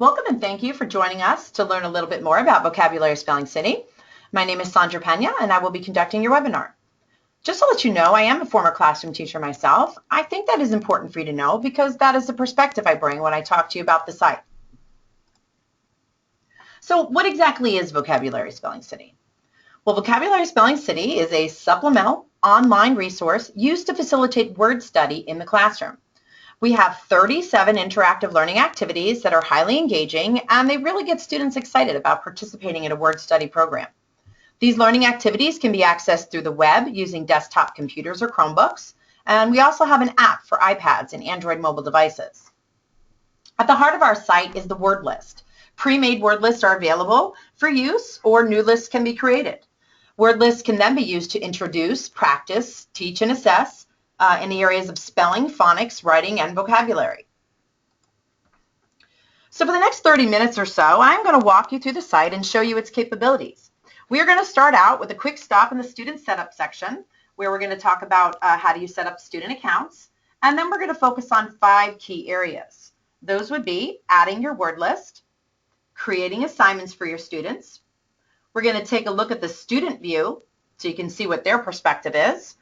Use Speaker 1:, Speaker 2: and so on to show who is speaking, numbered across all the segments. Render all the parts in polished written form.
Speaker 1: Welcome and thank you for joining us to learn a little bit more about Vocabulary Spelling City. My name is Sandra Pena and I will be conducting your webinar. Just to let you know, I am a former classroom teacher myself. I think that is important for you to know because that is the perspective I bring when I talk to you about the site. So what exactly is Vocabulary Spelling City? Well, Vocabulary Spelling City is a supplemental online resource used to facilitate word study in the classroom. We have 37 interactive learning activities that are highly engaging, and they really get students excited about participating in a word study program. These learning activities can be accessed through the web using desktop computers or Chromebooks, and we also have an app for iPads and Android mobile devices. At the heart of our site is the word list. Pre-made word lists are available for use, or new lists can be created. Word lists can then be used to introduce, practice, teach, and assess in the areas of spelling, phonics, writing, and vocabulary. So for the next 30 minutes or so, I'm going to walk you through the site and show you its capabilities. We are going to start out with a quick stop in the student setup section, where we're going to talk about how do you set up student accounts, and then we're going to focus on 5 key areas. Those would be adding your word list, creating assignments for your students. We're going to take a look at the student view so you can see what their perspective is.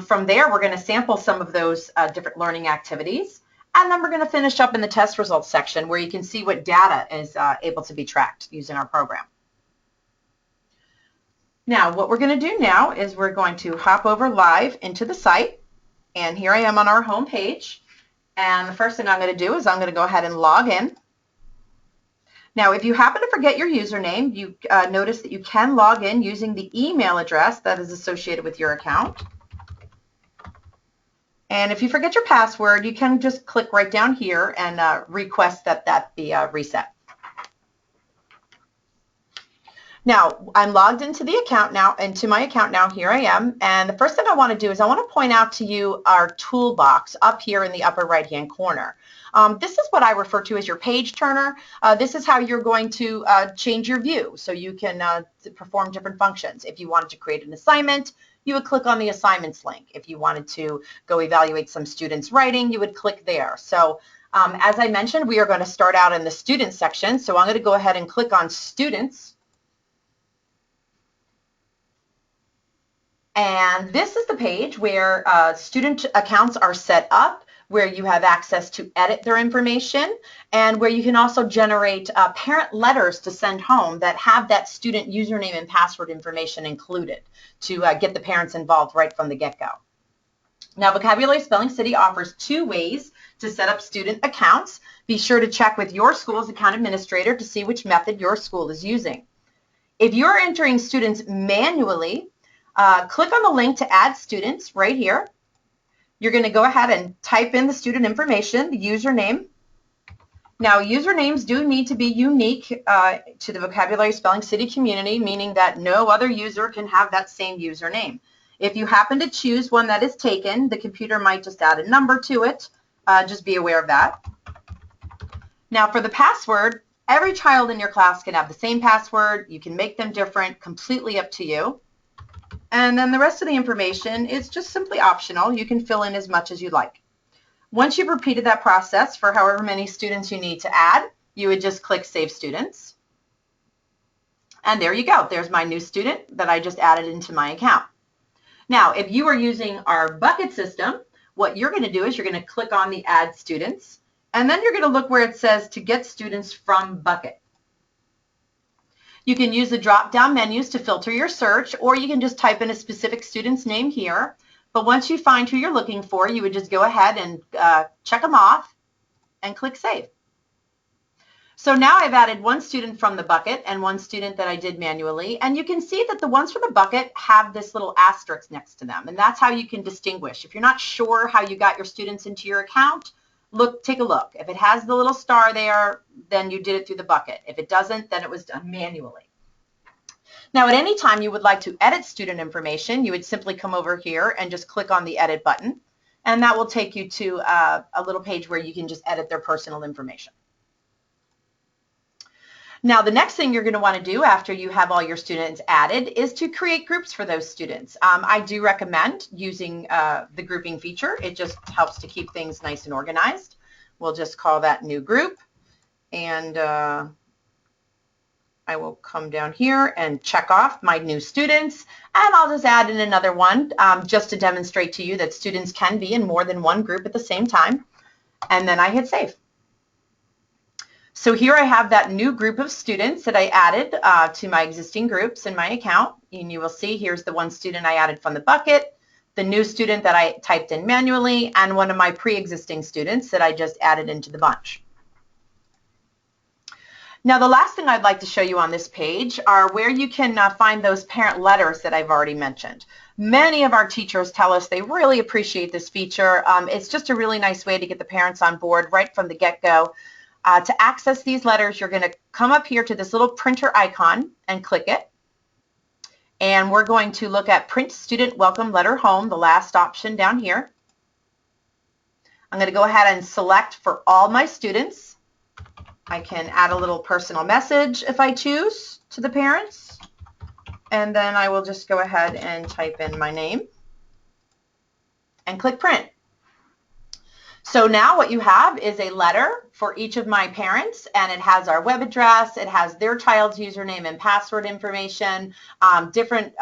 Speaker 1: From there, we're going to sample some of those different learning activities, and then we're going to finish up in the test results section where you can see what data is able to be tracked using our program. Now, what we're going to do now is we're going to hop over live into the site, and here I am on our home page, and the first thing I'm going to do is I'm going to go ahead and log in. Now, if you happen to forget your username, you notice that you can log in using the email address that is associated with your account. And if you forget your password, you can just click right down here and request that be reset. Now, I'm logged into the account now, into my account now. Here I am. And the first thing I want to do is I want to point out to you our toolbox up here in the upper right-hand corner. This is what I refer to as your page turner. This is how you're going to change your view so you can perform different functions. If you wanted to create an assignment, you would click on the assignments link. If you wanted to go evaluate some students' writing, you would click there. So as I mentioned, we are going to start out in the students section. So I'm going to go ahead and click on students. And this is the page where student accounts are set up, where you have access to edit their information, and where you can also generate parent letters to send home that have that student username and password information included to get the parents involved right from the get-go. Now, Vocabulary Spelling City offers 2 ways to set up student accounts. Be sure to check with your school's account administrator to see which method your school is using. If you're entering students manually, click on the link to add students right here. You're going to go ahead and type in the student information, the username. Now, usernames do need to be unique to the Vocabulary Spelling City community, meaning that no other user can have that same username. If you happen to choose one that is taken, the computer might just add a number to it. Just be aware of that. Now, for the password, every child in your class can have the same password. You can make them different, completely up to you. And then the rest of the information is just simply optional. You can fill in as much as you like. Once you've repeated that process for however many students you need to add, you would just click Save Students. And there you go. There's my new student that I just added into my account. Now, if you are using our bucket system, what you're going to do is you're going to click on the Add Students, and then you're going to look where it says to get students from bucket. You can use the drop-down menus to filter your search, or you can just type in a specific student's name here. But once you find who you're looking for, you would just go ahead and check them off and click Save. So now I've added 1 student from the bucket and 1 student that I did manually, and you can see that the ones from the bucket have this little asterisk next to them, and that's how you can distinguish. If you're not sure how you got your students into your account, take a look. If it has the little star there, then you did it through the bucket. If it doesn't, then it was done manually. Now, at any time you would like to edit student information, you would simply come over here and just click on the Edit button, and that will take you to a little page where you can just edit their personal information. Now, the next thing you're going to want to do after you have all your students added is to create groups for those students. I do recommend using the grouping feature. It just helps to keep things nice and organized. We'll just call that new group. and I will come down here and check off my new students, and I'll just add in another one just to demonstrate to you that students can be in more than one group at the same time, and then I hit save. So here I have that new group of students that I added to my existing groups in my account, and you will see here's the one student I added from the bucket, the new student that I typed in manually, and one of my pre-existing students that I just added into the bunch. Now, the last thing I'd like to show you on this page are where you can find those parent letters that I've already mentioned. Many of our teachers tell us they really appreciate this feature. It's just a really nice way to get the parents on board right from the get-go. To access these letters, you're going to come up here to this little printer icon and click it. And we're going to look at Print Student Welcome Letter Home, the last option down here. I'm going to go ahead and select for all my students. I can add a little personal message if I choose to the parents, and then I will just go ahead and type in my name and click print. So now what you have is a letter for each of my parents, and it has our web address, it has their child's username and password information, different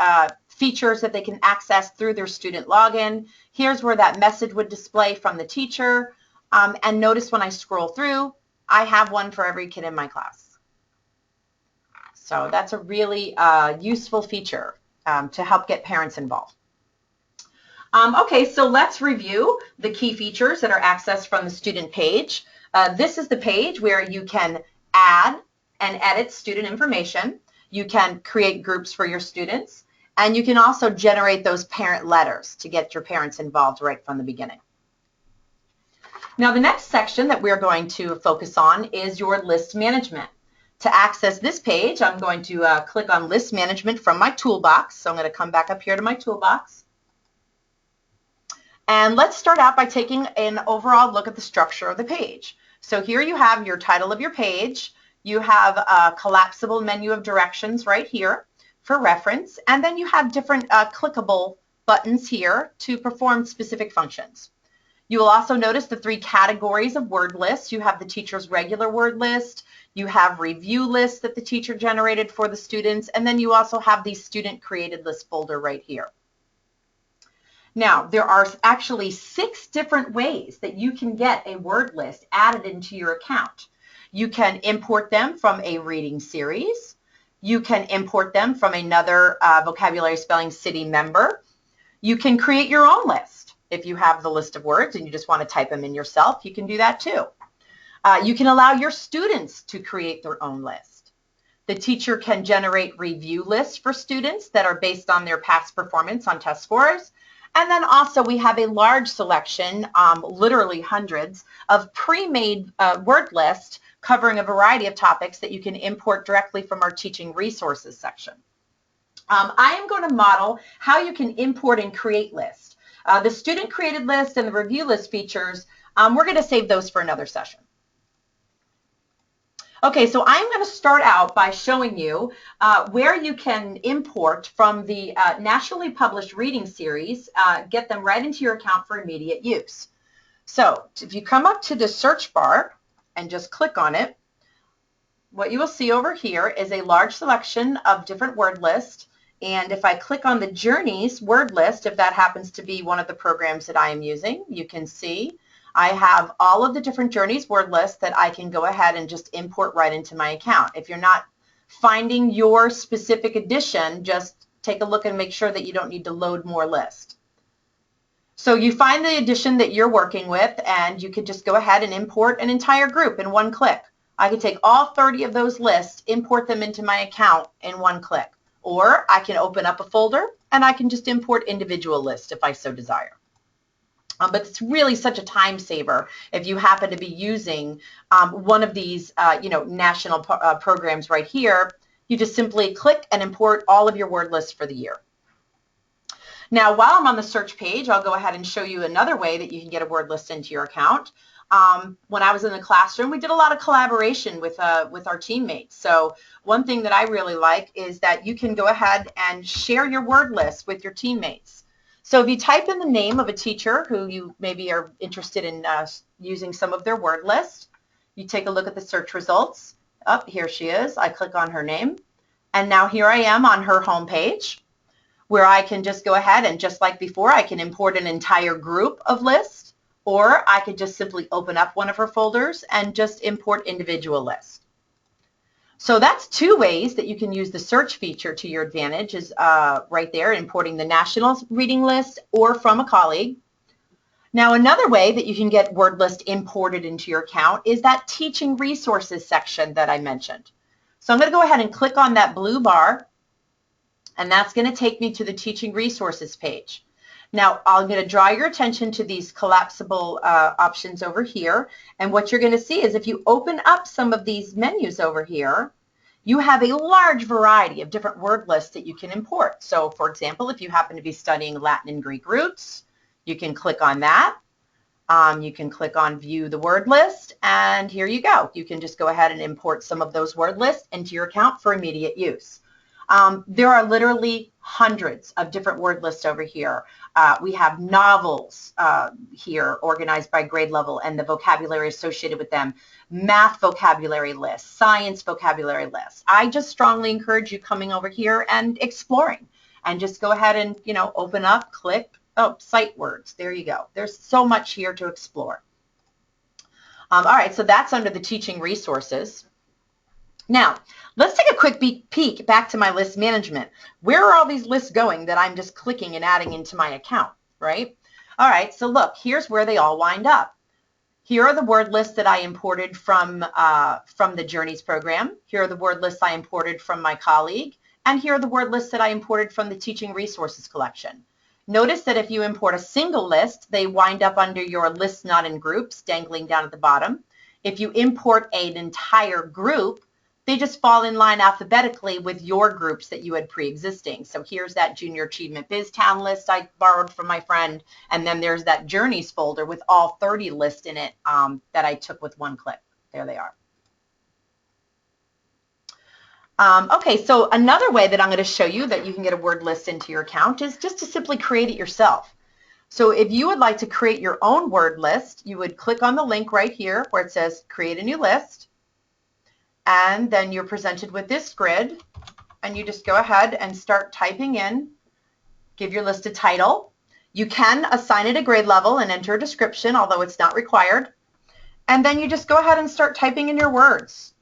Speaker 1: features that they can access through their student login. Here's where that message would display from the teacher, and notice when I scroll through, I have one for every kid in my class. So that's a really useful feature to help get parents involved. Okay, so let's review the key features that are accessed from the student page. This is the page where you can add and edit student information. You can create groups for your students, and you can also generate those parent letters to get your parents involved right from the beginning. Now, the next section that we're going to focus on is your list management. To access this page, I'm going to click on List Management from my toolbox. So I'm going to come back up here to my toolbox. And let's start out by taking an overall look at the structure of the page. So here you have your title of your page. You have a collapsible menu of directions right here for reference. And then you have different clickable buttons here to perform specific functions. You will also notice the 3 categories of word lists. You have the teacher's regular word list, you have review lists that the teacher generated for the students, and then you also have the student created list folder right here. Now, there are actually 6 different ways that you can get a word list added into your account. You can import them from a reading series. You can import them from another Vocabulary Spelling City member. You can create your own list. If you have the list of words and you just want to type them in yourself, you can do that too. You can allow your students to create their own list. The teacher can generate review lists for students that are based on their past performance on test scores. And then also we have a large selection, literally hundreds, of pre-made word lists covering a variety of topics that you can import directly from our teaching resources section. I am going to model how you can import and create lists. The student created list and the review list features, we're going to save those for another session. Okay, so I'm going to start out by showing you where you can import from the nationally published reading series, get them right into your account for immediate use. So if you come up to the search bar and just click on it, what you will see over here is a large selection of different word lists. And if I click on the Journeys word list, if that happens to be one of the programs that I am using, you can see I have all of the different Journeys word lists that I can go ahead and just import right into my account. If you're not finding your specific edition, just take a look and make sure that you don't need to load more lists. So you find the edition that you're working with, and you could just go ahead and import an entire group in one click. I could take all 30 of those lists, import them into my account in one click. Or I can open up a folder and I can just import individual lists if I so desire. But it's really such a time saver if you happen to be using one of these national programs right here. You just simply click and import all of your word lists for the year. Now, while I'm on the search page, I'll go ahead and show you another way that you can get a word list into your account. When I was in the classroom, we did a lot of collaboration with our teammates. So one thing that I really like is that you can go ahead and share your word list with your teammates. So if you type in the name of a teacher who you maybe are interested in using some of their word list, You take a look at the search results. Up here she is. I click on her name. And now here I am on her home page, where I can just go ahead and, just like before, I can import an entire group of lists, or I could just simply open up one of her folders and just import individual lists. So that's two ways that you can use the search feature to your advantage, is right there, importing the national reading list or from a colleague. Now, another way that you can get word list imported into your account is that teaching resources section that I mentioned. So I'm going to go ahead and click on that blue bar, and that's going to take me to the teaching resources page. Now, I'm going to draw your attention to these collapsible options over here, and what you're going to see is if you open up some of these menus over here, you have a large variety of different word lists that you can import. So, for example, if you happen to be studying Latin and Greek roots, you can click on that. You can click on View the Word List, and here you go. You can just go ahead and import some of those word lists into your account for immediate use. There are literally hundreds of different word lists over here. We have novels here organized by grade level and the vocabulary associated with them, math vocabulary lists, science vocabulary lists. I just strongly encourage you coming over here and exploring, and just go ahead and, open up, click, sight words. There you go. There's so much here to explore. All right, so that's under the teaching resources. Now, let's take a quick peek back to my list management. Where are all these lists going that I'm just clicking and adding into my account, right? All right, so look, here's where they all wind up. Here are the word lists that I imported from the Journeys program. Here are the word lists I imported from my colleague. And here are the word lists that I imported from the Teaching Resources collection. Notice that if you import a single list, they wind up under your Lists Not in Groups, dangling down at the bottom. If you import an entire group, they just fall in line alphabetically with your groups that you had pre-existing. So here's that Junior Achievement BizTown list I borrowed from my friend, and then there's that Journeys folder with all 30 lists in it that I took with one click. There they are. Okay, so another way that I'm going to show you that you can get a word list into your account is just to simply create it yourself. So if you would like to create your own word list, you would click on the link right here where it says Create a New List. And then you're presented with this grid, and you just go ahead and start typing in, give your list a title. You can assign it a grade level and enter a description, although it's not required. And then you just go ahead and start typing in your words.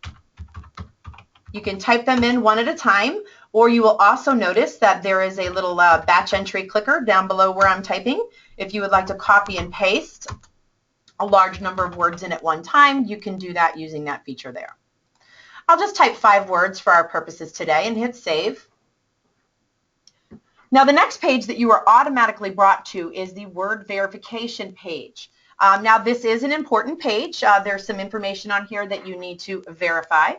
Speaker 1: You can type them in one at a time, or you will also notice that there is a little batch entry clicker down below where I'm typing. If you would like to copy and paste a large number of words in at one time, you can do that using that feature there. I'll just type 5 words for our purposes today and hit save. Now the next page that you are automatically brought to is the word verification page. Now this is an important page. There's some information on here that you need to verify.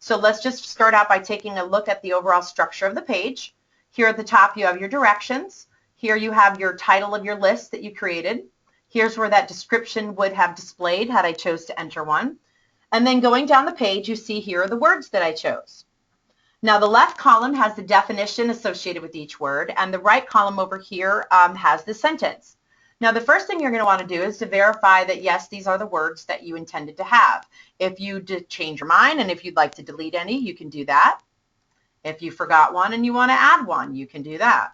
Speaker 1: So let's just start out by taking a look at the overall structure of the page. Here at the top you have your directions. Here you have your title of your list that you created. Here's where that description would have displayed had I chose to enter one. And then going down the page, you see here are the words that I chose. Now the left column has the definition associated with each word, and the right column over here has the sentence. Now the first thing you're going to want to do is to verify that yes, these are the words that you intended to have. If you did change your mind and if you'd like to delete any, you can do that. If you forgot one and you want to add one, you can do that.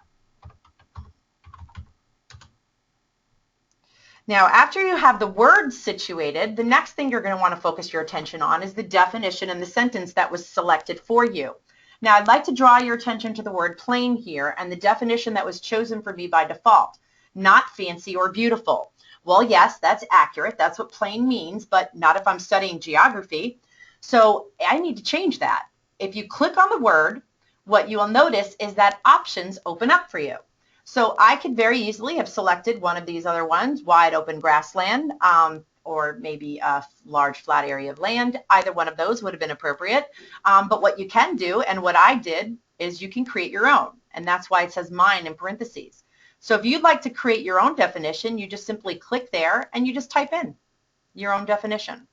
Speaker 1: Now, after you have the words situated, the next thing you're going to want to focus your attention on is the definition and the sentence that was selected for you. Now, I'd like to draw your attention to the word plain here and the definition that was chosen for me by default, not fancy or beautiful. Well, yes, that's accurate. That's what plain means, but not if I'm studying geography. So I need to change that. If you click on the word, what you will notice is that options open up for you. So I could very easily have selected one of these other ones, wide open grassland, or maybe a large flat area of land. Either one of those would have been appropriate. But what you can do, and what I did, is you can create your own. And that's why it says mine in parentheses. So if you'd like to create your own definition, you just simply click there and you just type in your own definition.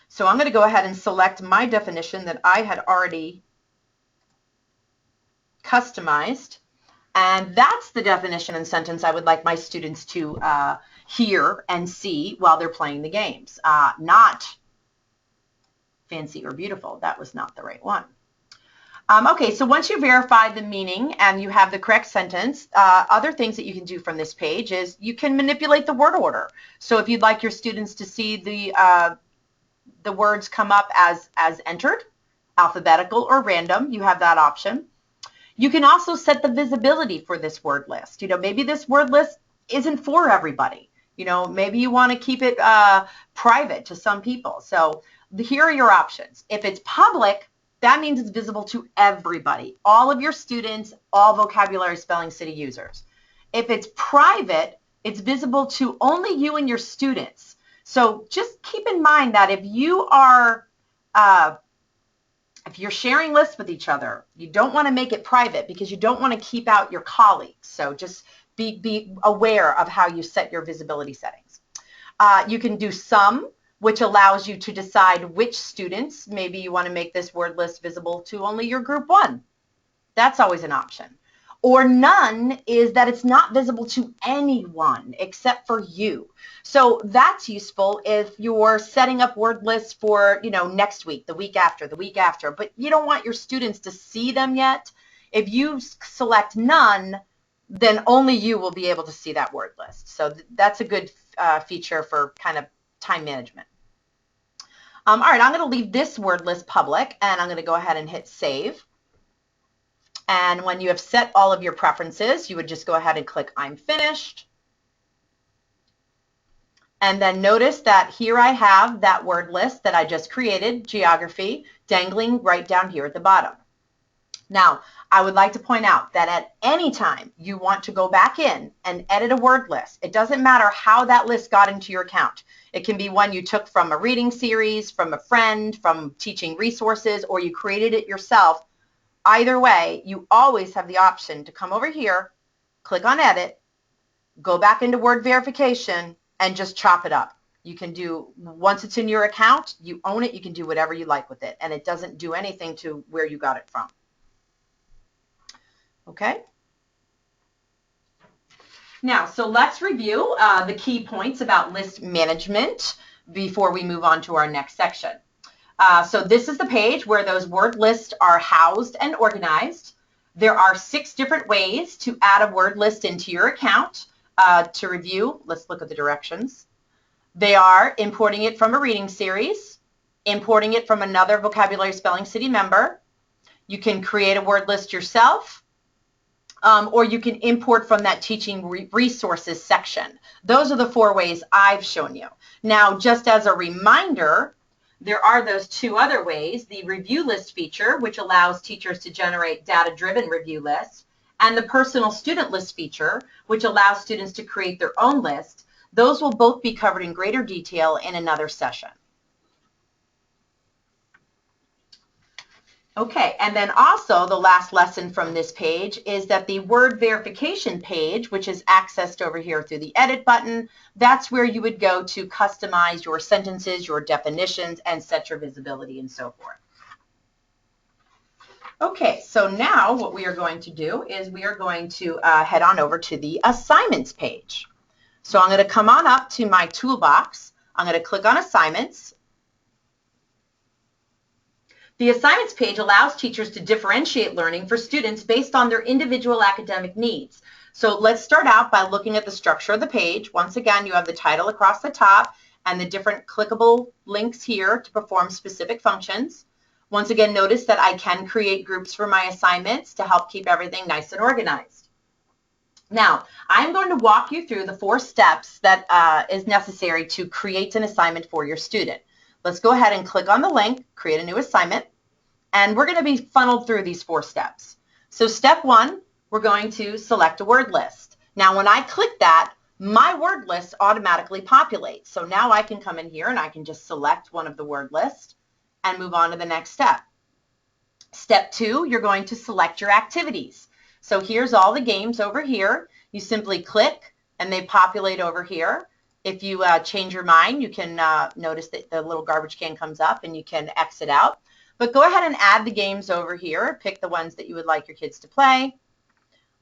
Speaker 1: So I'm going to go ahead and select my definition that I had already customized. And that's the definition and sentence I would like my students to hear and see while they're playing the games. Not fancy or beautiful. That was not the right one. Okay, so once you verify the meaning and you have the correct sentence, other things that you can do from this page is you can manipulate the word order. So if you'd like your students to see the words come up as entered, alphabetical or random, you have that option. You can also set the visibility for this word list. You know, maybe this word list isn't for everybody. You know, maybe you want to keep it private to some people. So here are your options. If it's public, that means it's visible to everybody, all of your students, all Vocabulary Spelling City users. If it's private, it's visible to only you and your students. So just keep in mind that if you are, if you're sharing lists with each other, you don't want to make it private because you don't want to keep out your colleagues. So just be aware of how you set your visibility settings. You can do sum, which allows you to decide which students, maybe you want to make this word list visible to only your group 1. That's always an option. Or none is that it's not visible to anyone except for you. So that's useful if you're setting up word lists for, you know, next week, the week after, but you don't want your students to see them yet. If you select none, then only you will be able to see that word list. So that's a good feature for kind of time management. All right, I'm going to leave this word list public, and I'm going to go ahead and hit save. And when you have set all of your preferences, you would just go ahead and click I'm finished. And then notice that here I have that word list that I just created, geography, dangling right down here at the bottom. Now, I would like to point out that at any time you want to go back in and edit a word list, it doesn't matter how that list got into your account. It can be one you took from a reading series, from a friend, from teaching resources, or you created it yourself. Either way, you always have the option to come over here, click on edit, go back into word verification, and just chop it up. You can do, once it's in your account, you own it, you can do whatever you like with it, and it doesn't do anything to where you got it from. Okay? Now, so let's review the key points about list management before we move on to our next section. So this is the page where those word lists are housed and organized. There are 6 different ways to add a word list into your account. To review, let's look at the directions. They are importing it from a reading series, importing it from another Vocabulary Spelling City member. You can create a word list yourself, or you can import from that teaching resources section. Those are the 4 ways I've shown you. Now, just as a reminder, there are those 2 other ways, the review list feature, which allows teachers to generate data-driven review lists, and the personal student list feature, which allows students to create their own list. Those will both be covered in greater detail in another session. Okay, and then also the last lesson from this page is that the word verification page, which is accessed over here through the edit button, that's where you would go to customize your sentences, your definitions, and set your visibility and so forth. Okay, so now what we are going to do is we are going to head on over to the assignments page. So I'm going to come on up to my toolbox. I'm going to click on assignments. The assignments page allows teachers to differentiate learning for students based on their individual academic needs. So let's start out by looking at the structure of the page. Once again, you have the title across the top and the different clickable links here to perform specific functions. Once again, notice that I can create groups for my assignments to help keep everything nice and organized. Now, I'm going to walk you through the 4 steps that is necessary to create an assignment for your student. Let's go ahead and click on the link, create a new assignment, and we're going to be funneled through these 4 steps. So step 1, we're going to select a word list. Now, when I click that, my word list automatically populates. So now I can come in here and I can just select one of the word lists and move on to the next step. Step 2, you're going to select your activities. So here's all the games over here. You simply click and they populate over here. If you change your mind, you can notice that the little garbage can comes up and you can exit out. But go ahead and add the games over here. Pick the ones that you would like your kids to play.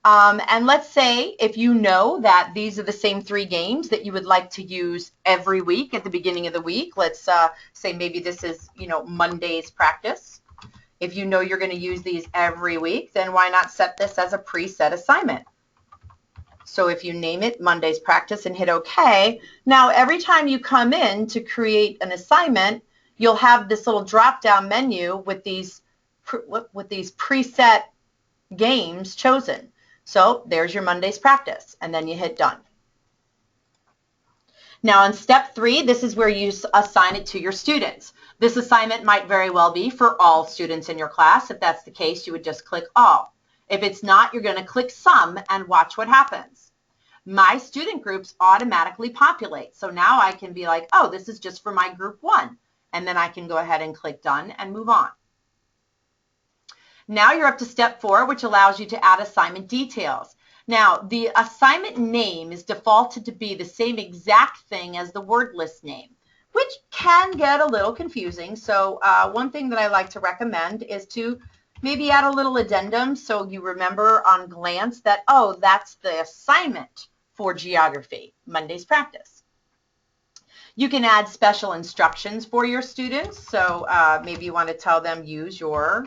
Speaker 1: And let's say if you know that these are the same 3 games that you would like to use every week at the beginning of the week. Let's say maybe this is, Monday's practice. If you know you're going to use these every week, then why not set this as a preset assignment? So if you name it Monday's practice and hit OK, now every time you come in to create an assignment, you'll have this little drop-down menu with these preset games chosen. So there's your Monday's practice, and then you hit done. Now in step 3, this is where you assign it to your students. This assignment might very well be for all students in your class. If that's the case, you would just click all. If it's not, you're going to click some and watch what happens. My student groups automatically populate. So now I can be like, oh, this is just for my group 1. And then I can go ahead and click done and move on. Now you're up to step 4, which allows you to add assignment details. Now, the assignment name is defaulted to be the same exact thing as the word list name, which can get a little confusing. So one thing that I like to recommend is to maybe add a little addendum so you remember on glance that, oh, that's the assignment for geography, Monday's practice. You can add special instructions for your students. So maybe you want to tell them use your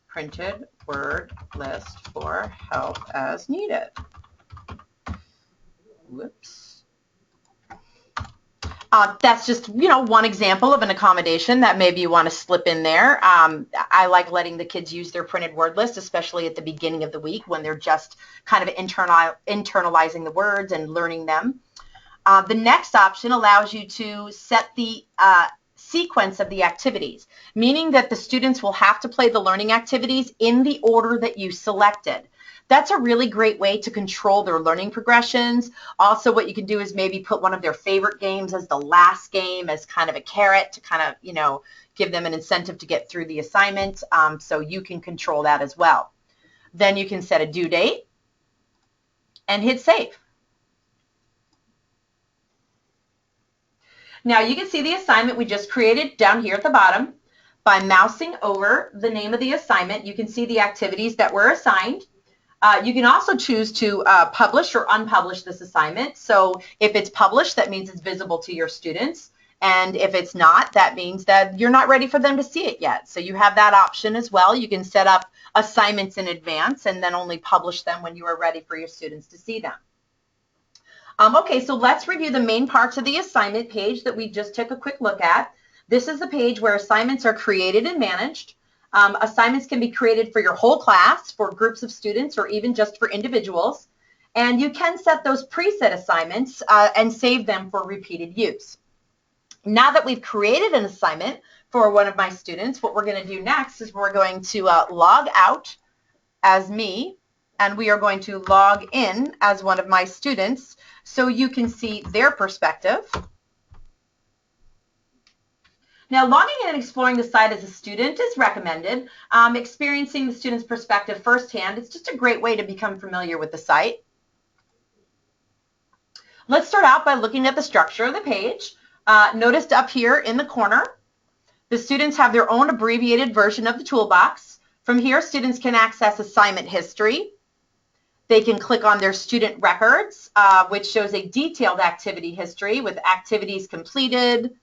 Speaker 1: printed word list for help as needed. Whoops. That's just, one example of an accommodation that maybe you want to slip in there. I like letting the kids use their printed word list, especially at the beginning of the week when they're just kind of internalizing the words and learning them. The next option allows you to set the sequence of the activities, meaning that the students will have to play the learning activities in the order that you selected. That's a really great way to control their learning progressions. Also, what you can do is maybe put one of their favorite games as the last game, as kind of a carrot to kind of, give them an incentive to get through the assignment. So you can control that as well. Then you can set a due date and hit save. Now you can see the assignment we just created down here at the bottom. By mousing over the name of the assignment, you can see the activities that were assigned. You can also choose to publish or unpublish this assignment. So if it's published, that means it's visible to your students. And if it's not, that means that you're not ready for them to see it yet. So you have that option as well. You can set up assignments in advance and then only publish them when you are ready for your students to see them. Okay, so let's review the main parts of the assignment page that we just took a quick look at. This is the page where assignments are created and managed. Assignments can be created for your whole class, for groups of students, or even just for individuals. And you can set those preset assignments and save them for repeated use. Now that we've created an assignment for one of my students, what we're going to do next is we're going to log out as me, and we are going to log in as one of my students so you can see their perspective. Now, logging in and exploring the site as a student is recommended. Experiencing the student's perspective firsthand, it's just a great way to become familiar with the site. Let's start out by looking at the structure of the page. Notice up here in the corner, the students have their own abbreviated version of the toolbox. From here, students can access assignment history. They can click on their student records, which shows a detailed activity history with activities completed,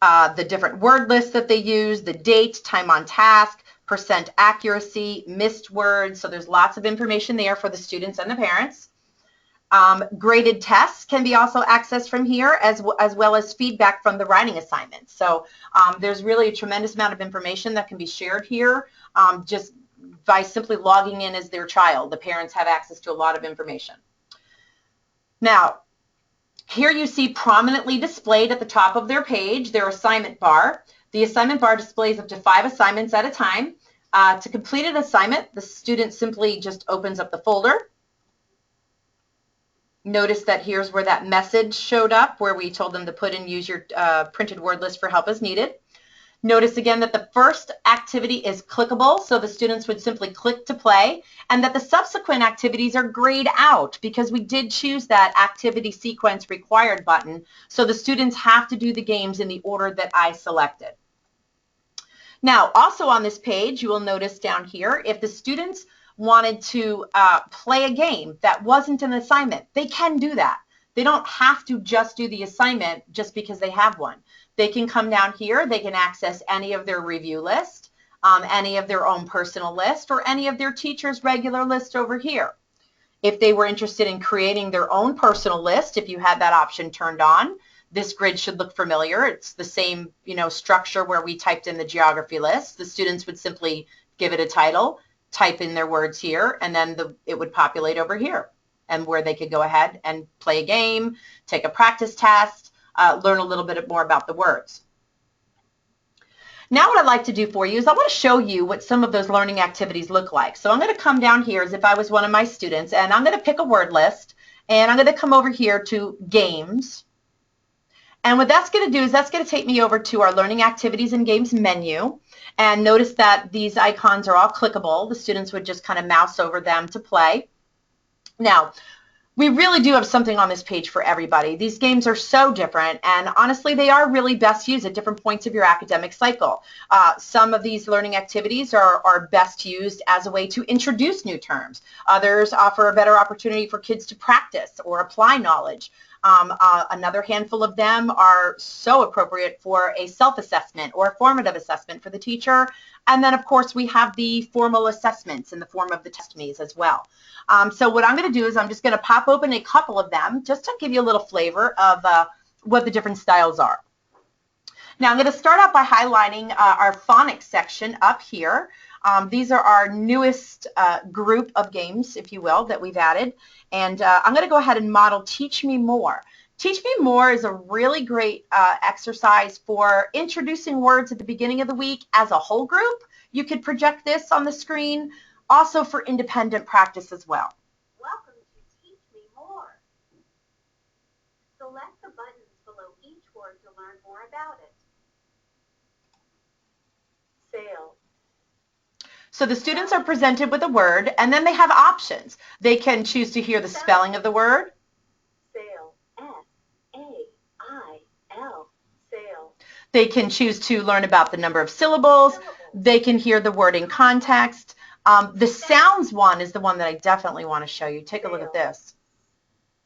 Speaker 1: the different word lists that they use, the date, time on task, percent accuracy, missed words. So there's lots of information there for the students and the parents. Graded tests can be also accessed from here, as well as feedback from the writing assignments. So there's really a tremendous amount of information that can be shared here just by simply logging in as their child. The parents have access to a lot of information. Now, here you see prominently displayed at the top of their page their assignment bar. The assignment bar displays up to 5 assignments at a time. To complete an assignment, the student simply just opens up the folder. Notice that here's where that message showed up, where we told them to put in use your printed word list for help as needed. Notice again that the first activity is clickable, so the students would simply click to play, and that the subsequent activities are grayed out because we did choose that activity sequence required button, so the students have to do the games in the order that I selected. Now, also on this page, you will notice down here, if the students wanted to play a game that wasn't an assignment, they can do that. They don't have to just do the assignment just because they have one. They can come down here, they can access any of their review list, any of their own personal list, or any of their teacher's regular list over here. If they were interested in creating their own personal list, if you had that option turned on, this grid should look familiar. It's the same, structure where we typed in the geography list. The students would simply give it a title, type in their words here, and then it would populate over here, and where they could go ahead and play a game, take a practice test, learn a little bit more about the words. Now what I'd like to do for you is I want to show you what some of those learning activities look like. So I'm going to come down here as if I was one of my students, and I'm going to pick a word list, and I'm going to come over here to Games. And what that's going to do is that's going to take me over to our Learning Activities and Games menu. And notice that these icons are all clickable. The students would just kind of mouse over them to play. Now, we really do have something on this page for everybody. These games are so different, and honestly, they are really best used at different points of your academic cycle. Some of these learning activities are best used as a way to introduce new terms. Others offer a better opportunity for kids to practice or apply knowledge. Another handful of them are so appropriate for a self-assessment or a formative assessment for the teacher. And then, of course, we have the formal assessments in the form of the test me's as well. So what I'm going to do is I'm just going to pop open a couple of them just to give you a little flavor of what the different styles are. Now, I'm going to start out by highlighting our phonics section up here. These are our newest group of games, if you will, that we've added. And I'm going to go ahead and model Teach Me More. Teach Me More is a really great exercise for introducing words at the beginning of the week as a whole group. You could project this on the screen, also for independent practice as well.
Speaker 2: Welcome to Teach Me More. Select the buttons below each word to learn more about it. Sail.
Speaker 1: So the students are presented with a word, and then they have options. They can choose to hear the spelling of the word.
Speaker 2: Sail. S-A-I-L. Sail.
Speaker 1: They can choose to learn about the number of syllables. They can hear the word in context. The sounds one is the one that I definitely want to show you. Take a look at this.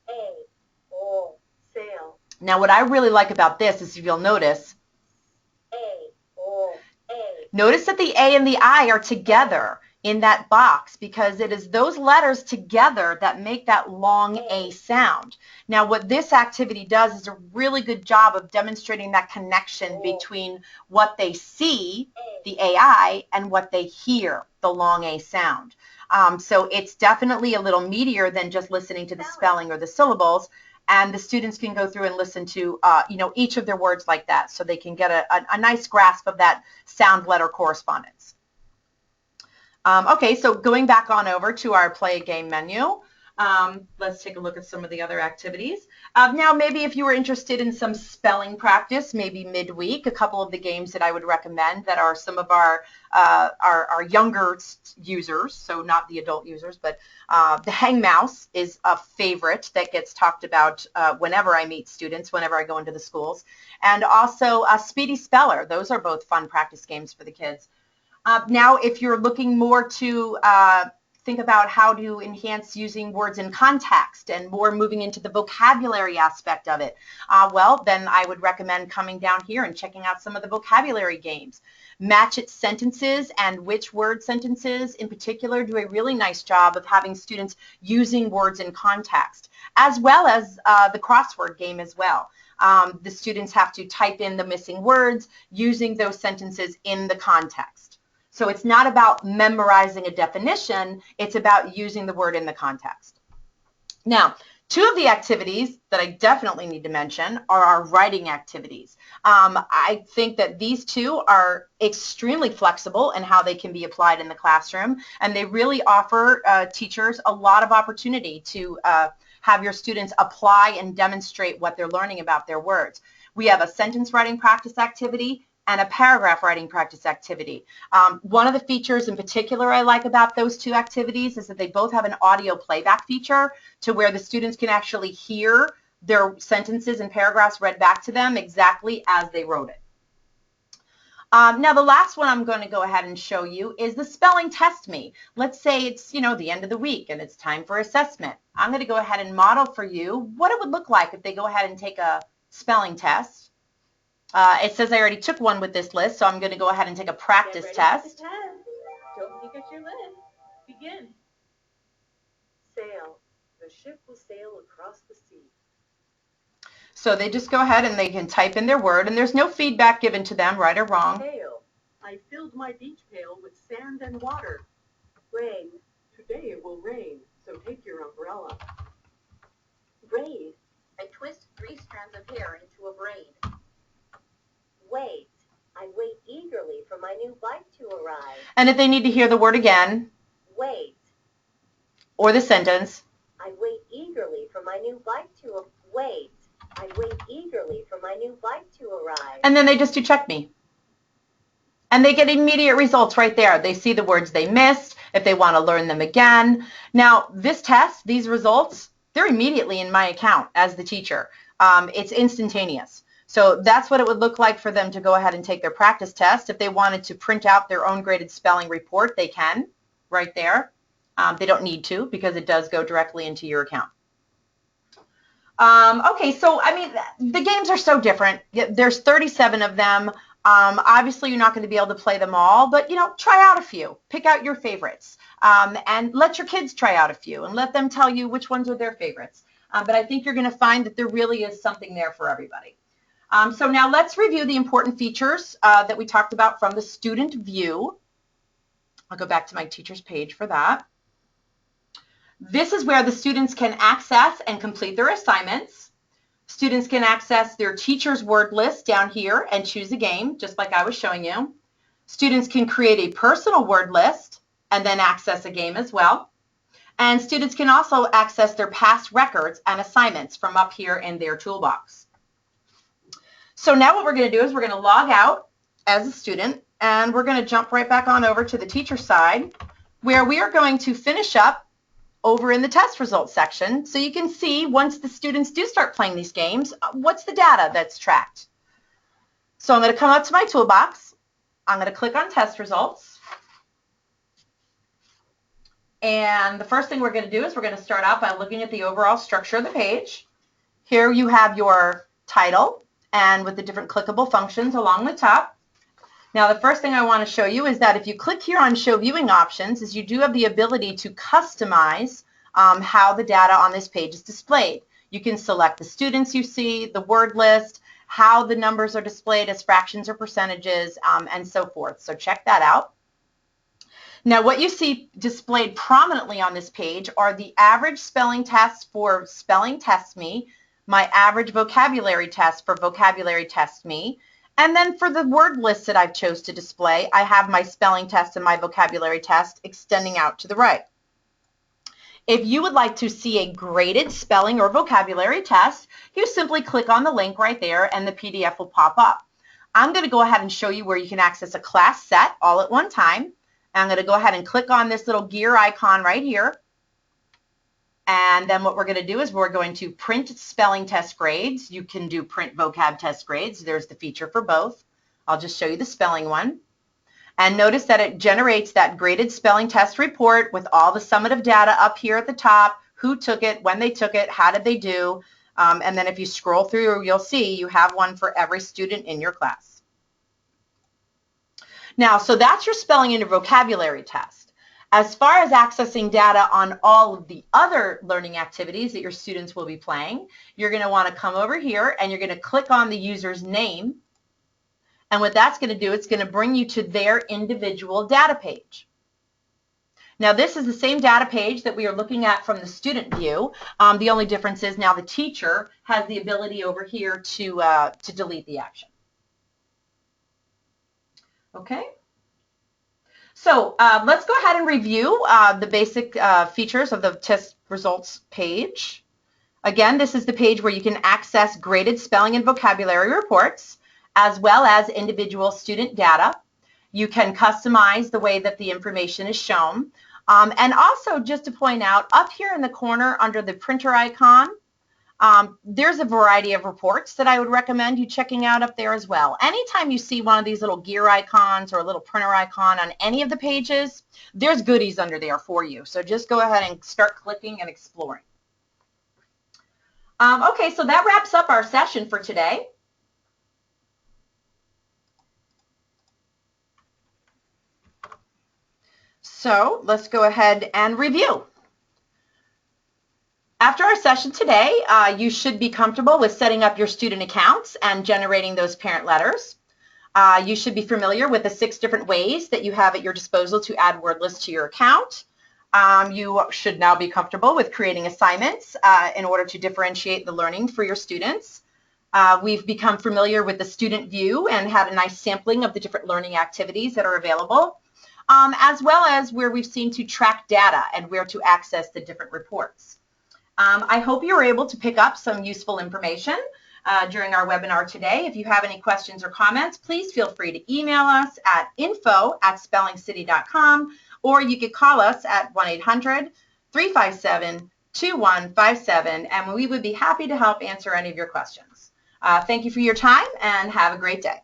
Speaker 2: A-O. Sail.
Speaker 1: Now what I really like about this is, if you'll notice,
Speaker 2: A-O. A.
Speaker 1: notice that the A and the I are together in that box, because it is those letters together that make that long A sound. Now what this activity does is a really good job of demonstrating that connection between what they see, the AI, and what they hear, the long A sound. So it's definitely a little meatier than just listening to the spelling or the syllables, and the students can go through and listen to each of their words like that, so they can get a nice grasp of that sound letter correspondence. Okay, so going back on over to our play a game menu, let's take a look at some of the other activities. Now, maybe if you were interested in some spelling practice, maybe midweek, a couple of the games that I would recommend that are some of our younger users, so not the adult users, but the hang mouse is a favorite that gets talked about whenever I meet students, whenever I go into the schools, and also Speedy Speller. Those are both fun practice games for the kids. Now, if you're looking more to think about how to enhance using words in context and more moving into the vocabulary aspect of it, well, then I would recommend coming down here and checking out some of the vocabulary games. Match It sentences and Which Word sentences in particular do a really nice job of having students using words in context, as well as the crossword game as well. The students have to type in the missing words using those sentences in the context. So it's not about memorizing a definition, it's about using the word in the context. Now, two of the activities that I definitely need to mention are our writing activities. I think that these two are extremely flexible in how they can be applied in the classroom, and they really offer teachers a lot of opportunity to have your students apply and demonstrate what they're learning about their words. We have a sentence writing practice activity and a paragraph writing practice activity. One of the features in particular I like about those two activities is that they both have an audio playback feature to where the students can actually hear their sentences and paragraphs read back to them exactly as they wrote it. Now the last one I'm going to go ahead and show you is the spelling test me. Let's say it's, the end of the week and it's time for assessment. I'm going to go ahead and model for you what it would look like if they go ahead and take a spelling test. It says I already took one with this list, so I'm going to go ahead and take a practice test.
Speaker 2: Don't forget your list. Begin. Sail. The ship will sail across the sea.
Speaker 1: So they just go ahead and they can type in their word, and there's no feedback given to them, right or wrong.
Speaker 2: Pail. I filled my beach pail with sand and water. Rain. Today it will rain, so take your umbrella. Braid. I twist 3 strands of hair into a braid. Wait. I wait eagerly for my new bike to arrive.
Speaker 1: And if they need to hear the word again,
Speaker 2: Wait.
Speaker 1: or the sentence,
Speaker 2: I wait eagerly for my new bike to wait. I wait eagerly for my new bike to arrive.
Speaker 1: and then they just do check me. And they get immediate results right there. They see the words they missed, if they want to learn them again. Now, this test, these results, they're immediately in my account as the teacher. It's instantaneous. So that's what it would look like for them to go ahead and take their practice test. If they wanted to print out their own graded spelling report, they can, right there. They don't need to because it does go directly into your account. Okay, so I mean, the games are so different. There's 37 of them. Obviously, you're not going to be able to play them all, but try out a few. Pick out your favorites, and let your kids try out a few, and let them tell you which ones are their favorites. But I think you're going to find that there really is something there for everybody. So now let's review the important features that we talked about from the student view. I'll go back to my teacher's page for that. This is where the students can access and complete their assignments. Students can access their teacher's word list down here and choose a game, just like I was showing you. Students can create a personal word list and then access a game as well. And students can also access their past records and assignments from up here in their toolbox. So now what we're going to do is we're going to log out as a student, and we're going to jump right back on over to the teacher side, where we are going to finish up over in the test results section, so you can see once the students do start playing these games, what's the data that's tracked. So I'm going to come up to my toolbox. I'm going to click on test results. And the first thing we're going to do is we're going to start out by looking at the overall structure of the page. Here you have your title and with the different clickable functions along the top. Now, the first thing I want to show you is that if you click here on Show Viewing Options, is you do have the ability to customize how the data on this page is displayed. You can select the students you see, the word list, how the numbers are displayed as fractions or percentages, and so forth. So check that out. Now, what you see displayed prominently on this page are the average spelling tests for Spelling Test Me, my average vocabulary test for Vocabulary Test Me, and then for the word list that I've chose to display, I have my spelling test and my vocabulary test extending out to the right. If you would like to see a graded spelling or vocabulary test, you simply click on the link right there and the PDF will pop up. I'm going to go ahead and show you where you can access a class set all at one time. I'm going to go ahead and click on this little gear icon right here. And then what we're going to do is we're going to print spelling test grades. You can do print vocab test grades. There's the feature for both. I'll just show you the spelling one. And notice that it generates that graded spelling test report with all the summative data up here at the top, who took it, when they took it, how did they do. And then if you scroll through, you'll see you have one for every student in your class. Now, so that's your spelling and your vocabulary test. As far as accessing data on all of the other learning activities that your students will be playing, you're going to want to come over here and you're going to click on the user's name. And what that's going to do, it's going to bring you to their individual data page. Now, this is the same data page that we are looking at from the student view. The only difference is now the teacher has the ability over here to delete the action. Okay. So let's go ahead and review the basic features of the test results page. Again, this is the page where you can access graded spelling and vocabulary reports, as well as individual student data. You can customize the way that the information is shown. And also, just to point out, up here in the corner under the printer icon, There's a variety of reports that I would recommend you checking out up there as well. Anytime you see one of these little gear icons or a little printer icon on any of the pages, there's goodies under there for you. So just go ahead and start clicking and exploring. Okay, so that wraps up our session for today. So let's go ahead and review. After our session today, you should be comfortable with setting up your student accounts and generating those parent letters. You should be familiar with the 6 different ways that you have at your disposal to add word lists to your account. You should now be comfortable with creating assignments in order to differentiate the learning for your students. We've become familiar with the student view and had a nice sampling of the different learning activities that are available, as well as where we've seen to track data and where to access the different reports. I hope you were able to pick up some useful information during our webinar today. If you have any questions or comments, please feel free to email us at info@spellingcity.com, or you could call us at 1-800-357-2157, and we would be happy to help answer any of your questions. Thank you for your time, and have a great day.